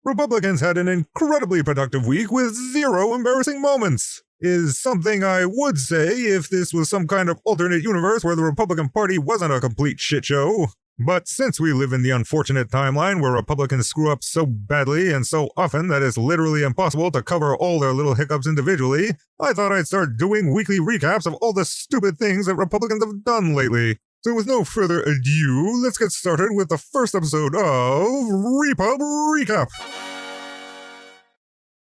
Republicans had an incredibly productive week with zero embarrassing moments. Is something I would say if this was some kind of alternate universe where the Republican Party wasn't a complete shit show. But since we live in the unfortunate timeline where Republicans screw up so badly and so often that it's literally impossible to cover all their little hiccups individually, I thought I'd start doing weekly recaps of all the stupid things that Republicans have done lately. So with no further ado, let's get started with the first episode of Repub Recap.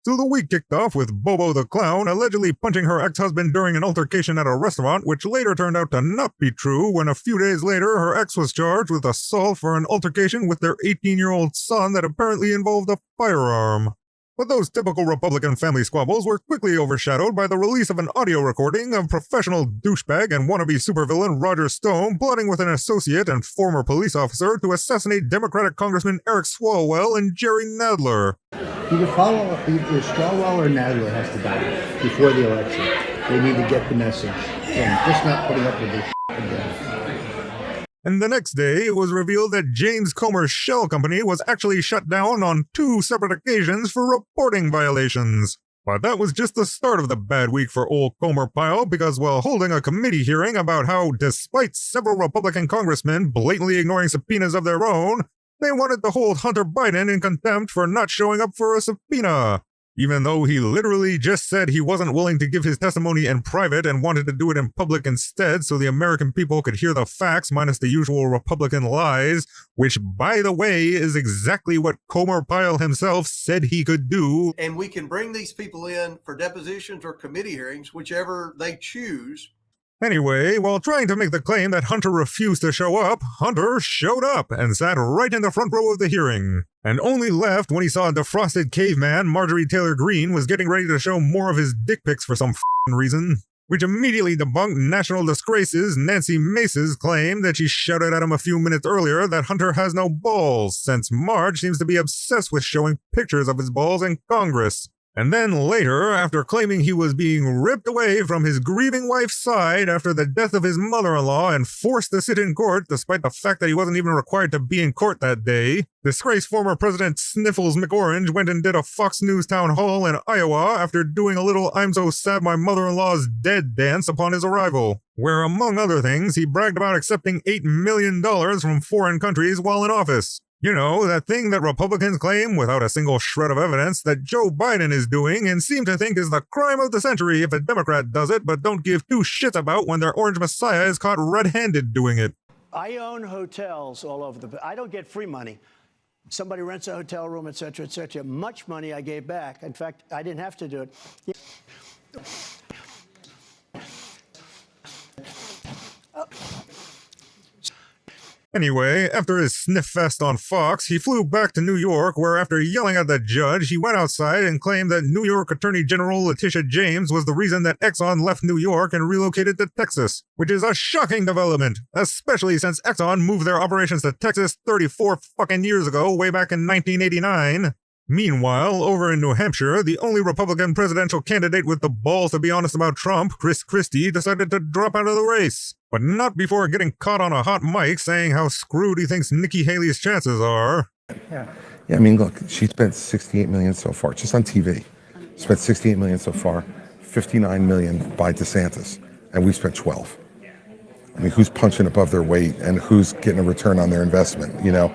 So the week kicked off with Bobo the Clown allegedly punching her ex-husband during an altercation at a restaurant, which later turned out to not be true when a few days later her ex was charged with assault for an altercation with their 18-year-old son that apparently involved a firearm. But those typical Republican family squabbles were quickly overshadowed by the release of an audio recording of professional douchebag and wannabe supervillain Roger Stone plotting with an associate and former police officer to assassinate Democratic Congressman Eric Swalwell and Jerry Nadler. Either Swalwell or Nadler has to die before the election. They need to get the message and just not putting up with this shit again. And the next day, it was revealed that James Comer's shell company was actually shut down on 2 separate occasions for reporting violations. But that was just the start of the bad week for old Comer Pyle, because while holding a committee hearing about how, despite several Republican congressmen blatantly ignoring subpoenas of their own, they wanted to hold Hunter Biden in contempt for not showing up for a subpoena, even though he literally just said he wasn't willing to give his testimony in private and wanted to do it in public instead so the American people could hear the facts minus the usual Republican lies, which, by the way, is exactly what Comer Pyle himself said he could do. And we can bring these people in for depositions or committee hearings, whichever they choose. Anyway, while trying to make the claim that Hunter refused to show up, Hunter showed up and sat right in the front row of the hearing, and only left when he saw defrosted caveman Marjorie Taylor Greene was getting ready to show more of his dick pics for some f***ing reason, which immediately debunked National Disgrace's Nancy Mace's claim that she shouted at him a few minutes earlier that Hunter has no balls, since Marge seems to be obsessed with showing pictures of his balls in Congress. And then later, after claiming he was being ripped away from his grieving wife's side after the death of his mother-in-law and forced to sit in court despite the fact that he wasn't even required to be in court that day, disgraced former President Sniffles McOrange went and did a Fox News town hall in Iowa after doing a little "I'm so sad my mother-in-law's dead" dance upon his arrival, where among other things he bragged about accepting $8 million from foreign countries while in office. You know, that thing that Republicans claim, without a single shred of evidence, that Joe Biden is doing and seem to think is the crime of the century if a Democrat does it, but don't give 2 shits about when their orange messiah is caught red-handed doing it. I own hotels all over the place. I don't get free money. Somebody rents a hotel room, et cetera, et cetera. Much money I gave back. In fact, I didn't have to do it. Anyway, after his sniff fest on Fox, he flew back to New York, where after yelling at the judge, he went outside and claimed that New York Attorney General Letitia James was the reason that Exxon left New York and relocated to Texas, which is a shocking development, especially since Exxon moved their operations to Texas 34 fucking years ago, way back in 1989. Meanwhile, over in New Hampshire, the only Republican presidential candidate with the balls to be honest about Trump, Chris Christie, decided to drop out of the race. But not before getting caught on a hot mic saying how screwed he thinks Nikki Haley's chances are. Yeah, I mean, look, she spent $68 million so far, just on TV. Spent $68 million so far, $59 million by DeSantis, and we spent 12. I mean, who's punching above their weight and who's getting a return on their investment, you know?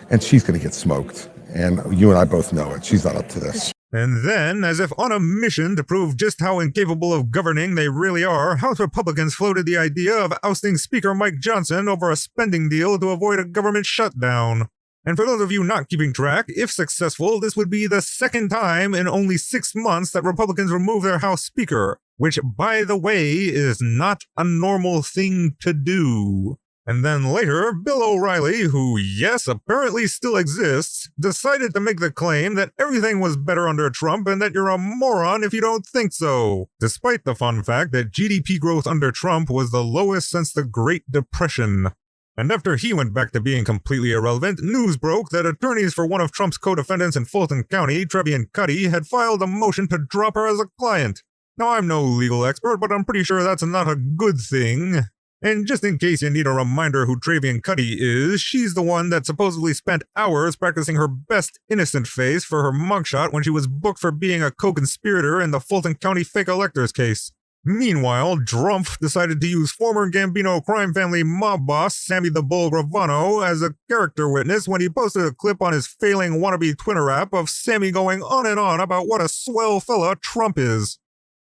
And she's going to get smoked. And you and I both know it. She's not up to this. And then, as if on a mission to prove just how incapable of governing they really are, House Republicans floated the idea of ousting Speaker Mike Johnson over a spending deal to avoid a government shutdown. And for those of you not keeping track, if successful, this would be the 2nd time in only 6 months that Republicans remove their House Speaker, which, by the way, is not a normal thing to do. And then later, Bill O'Reilly, who, yes, apparently still exists, decided to make the claim that everything was better under Trump and that you're a moron if you don't think so, despite the fun fact that GDP growth under Trump was the lowest since the Great Depression. And after he went back to being completely irrelevant, news broke that attorneys for one of Trump's co-defendants in Fulton County, Trevian Cuddy, had filed a motion to drop her as a client. Now, I'm no legal expert, but I'm pretty sure that's not a good thing. And just in case you need a reminder who Travian Cuddy is, she's the one that supposedly spent hours practicing her best innocent face for her mugshot when she was booked for being a co-conspirator in the Fulton County fake electors case. Meanwhile, Drumpf decided to use former Gambino crime family mob boss Sammy the Bull Gravano as a character witness when he posted a clip on his failing wannabe Twitter app of Sammy going on and on about what a swell fella Trump is.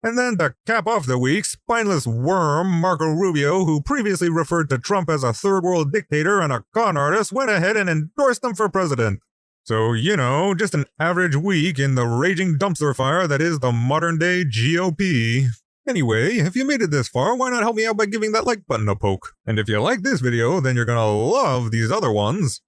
And then to cap off the week, spineless worm Marco Rubio, who previously referred to Trump as a third world dictator and a con artist, went ahead and endorsed him for president. So, you know, just an average week in the raging dumpster fire that is the modern day GOP. Anyway, if you made it this far, why not help me out by giving that like button a poke? And if you like this video, then you're gonna love these other ones.